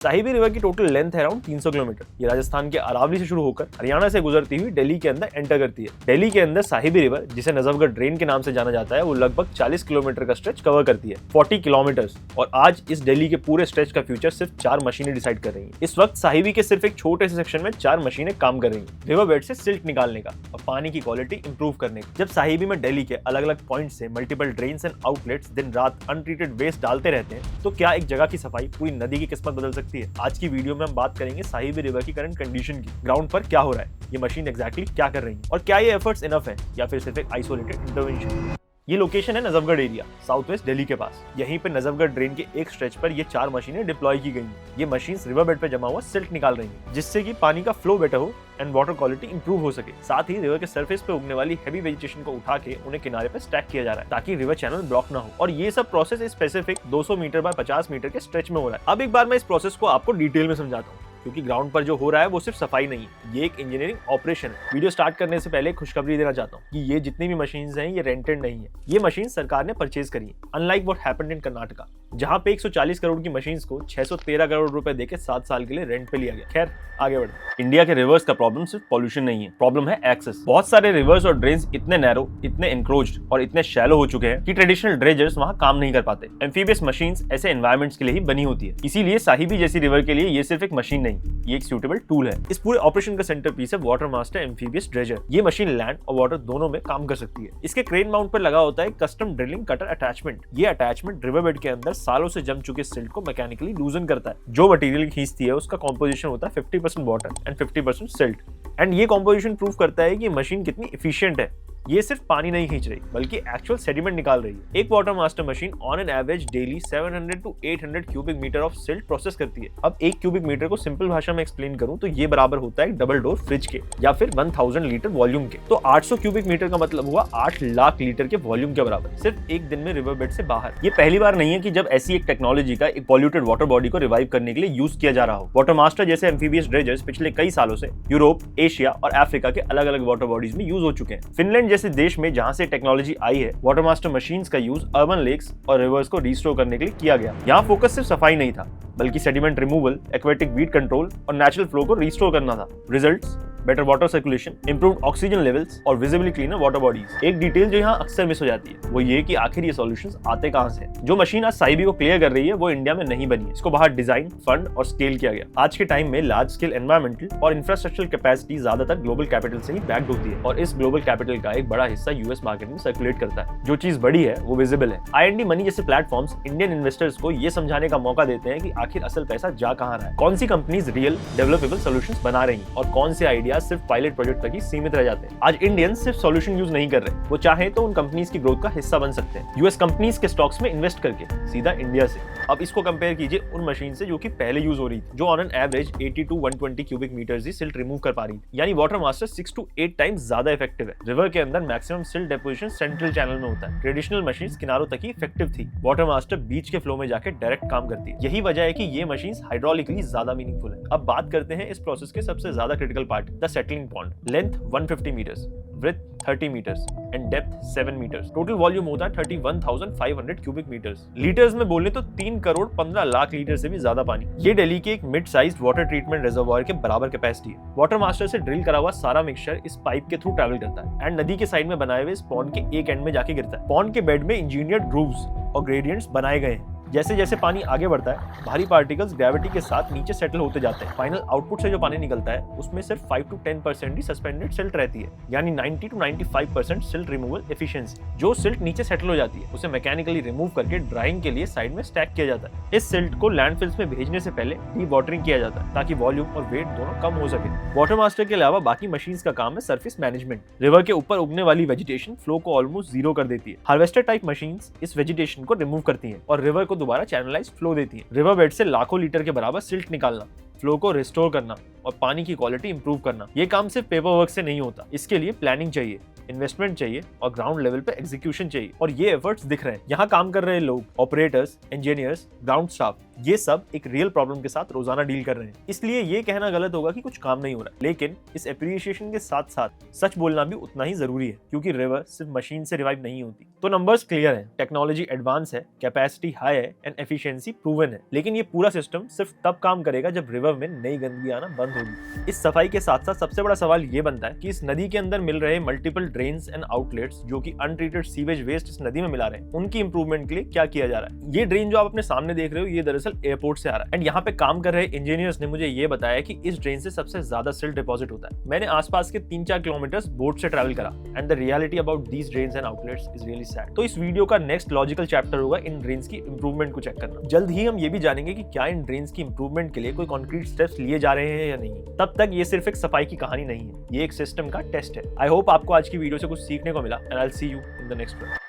Sahibi river की total length है around 300 kilometre. ये राजस्थान के अरावली से शुरू होकर हरियाणा से गुजरती हुई दिल्ली के अंदर एंटर करती है। दिल्ली के अंदर साहिबी रिवर, जिसे नजफगढ़ ड्रेन के नाम से जाना जाता है, वो लगभग 40 किलोमीटर का स्ट्रेच कवर करती है, 40 किलोमीटर्स। और आज इस दिल्ली के पूरे स्ट्रेच का फ्यूचर सिर्फ 4 मशीनें डिसाइड कर रही हैं। इस वक्त साहिबी के सिर्फ एक छोटे से सेक्शन में 4 मशीनें काम कर रही हैं, रिवर बेड से सिल्ट निकालने का और पानी की क्वालिटी इंप्रूव करने का। जब साहिबी में दिल्ली के अलग अलग पॉइंट से मल्टीपल ड्रेन्स एंड आउटलेट्स दिन रात अनट्रीटेड वेस्ट डालते रहते हैं, तो क्या एक जगह की सफाई पूरी नदी की किस्मत बदल सकती है? आज की वीडियो में हम बात करेंगे साहिबी रिवर की करंट कंडीशन की, ग्राउंड पर क्या हो रहा है, ये मशीन एग्जैक्टली क्या कर रही है और क्या ये एफर्ट्स इनफ है या फिर सिर्फ एक आइसोलेटेड इंटरवेंशन। ये लोकेशन है Najafgarh area, south west Delhi के पास। यहीं पे नजफगढ़ ड्रेन के एक स्ट्रेच पर ये 4 मशीनें डिप्लॉय की गई हैं। ये मशीन्स रिवर बेड पे जमा हुआ सिल्ट निकाल रही हैं, जिससे कि पानी का फ्लो बेटर हो एंड वाटर क्वालिटी इंप्रूव हो सके। साथ ही रिवर के सरफेस पे उगने वाली हैवी वेजिटेशन को उठा के उन्हें किनारे पे स्टैक किया जा रहा है, ताकि रिवर चैनल ब्लॉक ना हो। और ये सब process specific 200 metre by 50 metre के स्ट्रेच में हो रहा है। अब एक बार मैं इस प्रोसेस को आपको डिटेल में समझाता हूँ, क्योंकि ग्राउंड पर जो हो रहा है वो सिर्फ सफाई नहीं है, ये एक इंजीनियरिंग ऑपरेशन है। वीडियो स्टार्ट करने से पहले खुशखबरी देना चाहता हूँ कि ये जितनी भी मशीन्स हैं ये रेंटेड नहीं है, ये मशीन सरकार ने परचेज करी है। Unlike what happened in Karnataka, जहाँ पे 140 करोड़ की मशीन्स को 613 करोड़ रुपए देके 7 साल के लिए रेंट पे लिया गया। खैर आगे बढ़ते। इंडिया के रिवर्स का प्रॉब्लम सिर्फ पॉल्यूशन नहीं है, प्रॉब्लम है एक्सेस। बहुत सारे रिवर्स और ड्रेन्स इतने नैरो, इतने एनक्रोच्ड और इतने शैलो हो चुके हैं कि ट्रेडिशनल ड्रेजर्स वहाँ काम नहीं कर पाते। एम्फीबियस मशीन्स ऐसे एनवायरमेंट्स के लिए ही बनी होती है, इसीलिए साहिबी जैसी रिवर के लिए ये सिर्फ एक मशीन नहीं, ये एक सूटेबल टूल है। इस पूरे ऑपरेशन का सेंटर पीस है वाटर मास्टर एम्फीबियस ड्रेजर। ये मशीन लैंड और वाटर दोनों में काम कर सकती है। इसके क्रेन माउंट पर लगा होता है कस्टम ड्रिलिंग कटर अटैचमेंट। ये अटैचमेंट रिवर बेड के अंदर सालों से जम चुके सिल्ट को मैकेनिकली लूजन करता है। जो मटेरियल खींचती है उसका कॉम्पोजिशन होता है 50% वाटर एंड 50% सिल्ट। एंड ये कॉम्पोजिशन प्रूव करता है कि मशीन कितनी एफिशिएंट है। ये सिर्फ पानी नहीं खींच रही, बल्कि एक्चुअल सेडिमेंट निकाल रही है। एक Water Master machine on an average daily 700 to 800 cubic metre of silt process करती है। अब 1 क्यूबिक मीटर को सिंपल भाषा में एक्सप्लेन करूं तो ये बराबर होता है एक डबल डोर फ्रिज के, या फिर 1000 लीटर वॉल्यूम के। तो 800 क्यूबिक मीटर का मतलब हुआ 8 लाख लीटर के वॉल्यूम के बराबर, सिर्फ एक दिन में रिवर बेड से बाहर। ये पहली बार नहीं है कि जब ऐसी एक टेक्नोलॉजी का एक पॉल्यूटेड वाटर बॉडी को रिवाइव करने के लिए यूज किया जा रहा हो। वाटर मास्टर जैसे एम्फीबियस ड्रेजर्स पिछले कई सालों से यूरोप, एशिया और अफ्रीका के अलग अलग वाटर बॉडीज में यूज हो चुके हैं। फिनलैंड जैसे देश में जहां से टेक्नोलॉजी आई है, वाटर मास्टर मशीन्स का यूज अर्बन लेक्स और रिवर्स को रिस्टोर करने के लिए किया गया। यहाँ फोकस सिर्फ सफाई नहीं था, बल्कि sediment removal, aquatic weed control और नेचुरल फ्लो को रिस्टोर करना था। Results: better water circulation, improved oxygen levels और विजिबली क्लीनर वाटर बॉडीज। एक डिटेल जो यहाँ अक्सर मिस हो जाती है वो ये कि आखिर ये सॉल्यूशंस आते कहाँ से? जो मशीन आज साहिबी को क्लियर कर रही है वो इंडिया में नहीं बनी है, इसको बाहर डिजाइन, फंड और स्केल किया गया। आज के टाइम में लार्ज स्केल एनवायरमेंटल और इंफ्रास्ट्रक्चरल कैपेसिटी ज्यादातर ग्लोबल कैपिटल से ही बैक्ड होती है, और इस ग्लोबल कैपिटल का एक बड़ा हिस्सा यूएस मार्केट में सर्कुलेट करता है। जो चीज बड़ी है वो विजिबल है। आई&डी मनी जैसे प्लेटफॉर्म्स इंडियन इन्वेस्टर्स को ये समझाने का मौका देते हैं कि आखिर असल पैसा जा कहाँ रहा है, कौन सी कंपनीज रियल डेवलपेबल सॉल्यूशंस बना रही हैं और कौन से आइडियाज सिर्फ पायलट प्रोजेक्ट तक ही सीमित रह जाते हैं। आज इंडियंस सिर्फ सॉल्यूशन यूज नहीं कर रहे, वो चाहे तो उन कंपनीज की ग्रोथ का हिस्सा बन सकते हैं, यूएस कंपनीज के स्टॉक्स में इन्वेस्ट करके सीधा इंडिया से। अब इसको कंपेयर कीजिए उन मशीन से जो कि पहले यूज हो रही थी, जो on an average 80 to 120 cubic metres ही सिल्ट रिमूव कर पा रही थी। यानी वाटर मास्टर 6 to 8 टाइम्स ज्यादा इफेक्टिव है। रिवर के अंदर maximum silt deposition central channel में होता है। ट्रेडिशनल मशीन्स किनारों तक ही इफेक्टिव थी, वाटर मास्टर बीच के फ्लो में जाके डायरेक्ट काम करती है। यही वजह है कि ये मशीन्स हाइड्रोलिकली ज्यादा मीनिंगफुल है। अब बात करते हैं इस प्रोसेस के सबसे ज्यादा critical part, the settling pond. Length 150 metres, width 30 meters and depth 7 meters। Total volume होता है 31,500 क्यूबिक मीटर्स। लीटर्स में बोले तो 3 करोड़ 15 लाख लीटर से भी ज्यादा पानी। ये दिल्ली के एक mid sized water treatment reservoir के बराबर कैपेसिटी है। वाटर मास्टर से ड्रिल करा हुआ सारा मिक्सचर इस पाइप के थ्रू ट्रैवल करता है एंड नदी के साइड में बनाए हुए इस पॉन्ड के एक एंड में जाके गिरता है। पॉन्ड के बेड में इंजीनियर्ड ग्रूव्स और ग्रेडियंट्स बनाए गए हैं। जैसे जैसे पानी आगे बढ़ता है, भारी पार्टिकल्स ग्रेविटी के साथ नीचे सेटल होते जाते हैं। फाइनल आउटपुट से जो पानी निकलता है उसमें सिर्फ 5 to 10% ही सस्पेंडेड सिल्ट रहती है, यानी 90 to 95% सिल्ट रिमूवल एफिशिएंसी। जो सिल्ट नीचे सेटल हो जाती है उसे मैकेनिकली रिमूव करके ड्राइंग के लिए साइड में स्टैक किया जाता है। इस सिल्ट को लैंडफिल्स में भेजने से पहले डी वाटरिंग किया जाता है, ताकि वॉल्यूम और वेट दोनों कम हो सके। वाटर मास्टर के अलावा बाकी मशीन्स का काम है सरफेस मैनेजमेंट। रिवर के ऊपर उगने वाली वेजिटेशन फ्लो को ऑलमोस्ट जीरो कर देती है। हार्वेस्टर टाइप मशीन्स इस वेजिटेशन को रिमूव करती हैं और रिवर को दोबारा चैनलाइज फ्लो देती है। रिवर बेड से लाखों लीटर के बराबर सिल्ट निकालना, फ्लो को रिस्टोर करना और पानी की क्वालिटी इंप्रूव करना, ये काम सिर्फ पेपर वर्क से नहीं होता। इसके लिए प्लानिंग चाहिए, इन्वेस्टमेंट चाहिए और ग्राउंड लेवल पे एग्जीक्यूशन चाहिए, और ये एफर्ट्स दिख रहे हैं। यहाँ काम कर रहे लोग, ऑपरेटर्स, इंजीनियर्स, ग्राउंड स्टाफ, ये सब एक रियल प्रॉब्लम के साथ रोजाना डील कर रहे हैं। इसलिए ये कहना गलत होगा कि कुछ काम नहीं हो रहा, लेकिन इस एप्रिसिएशन के साथ साथ सच बोलना भी उतना ही जरूरी है, क्योंकि रिवर सिर्फ मशीन से रिवाइव नहीं होती। तो नंबर्स क्लियर हैं, टेक्नोलॉजी एडवांस है, कैपेसिटी हाई है एंड एफिशिएंसी प्रूवन है, लेकिन ये पूरा सिस्टम सिर्फ तब काम करेगा जब रिवर में नई गंदगी आना बंद होगी। इस सफाई के साथ साथ सबसे बड़ा सवाल ये बनता है कि इस नदी के अंदर मिल रहे मल्टीपल ड्रेन्स एंड आउटलेट्स जो कि अनट्रीटेड सीवेज वेस्ट इस नदी में मिला रहे हैं, उनकी इंप्रूवमेंट के लिए क्या किया जा रहा है। ये ड्रेन जो आप अपने सामने देख रहे हो, ये दरअसल एयरपोर्ट से आ रहा है एंड यहाँ पे काम कर रहे इंजीनियर्स ने मुझे ये बताया कि इस ड्रेन से सबसे ज्यादा सिल्ट डिपॉजिट होता है। मैंने आसपास के 3-4 किलोमीटर बोट से ट्रैवल करा and the reality about these drains and outlets is really sad. तो इस वीडियो का नेक्स्ट लॉजिकल चैप्टर होगा इन ड्रेन्स की इंप्रूवमेंट को चेक करना। जल्द ही हम ये भी जानेंगे कि क्या इन ड्रेन्स की इंप्रूवमेंट के लिए कोई कॉन्क्रीट स्टेप्स लिए जा रहे हैं या नहीं। तब तक ये सिर्फ एक सफाई की कहानी नहीं है, ये एक सिस्टम का टेस्ट है। आई होप आपको आज की वीडियो से कुछ सीखने को मिला and I will see you in the next one.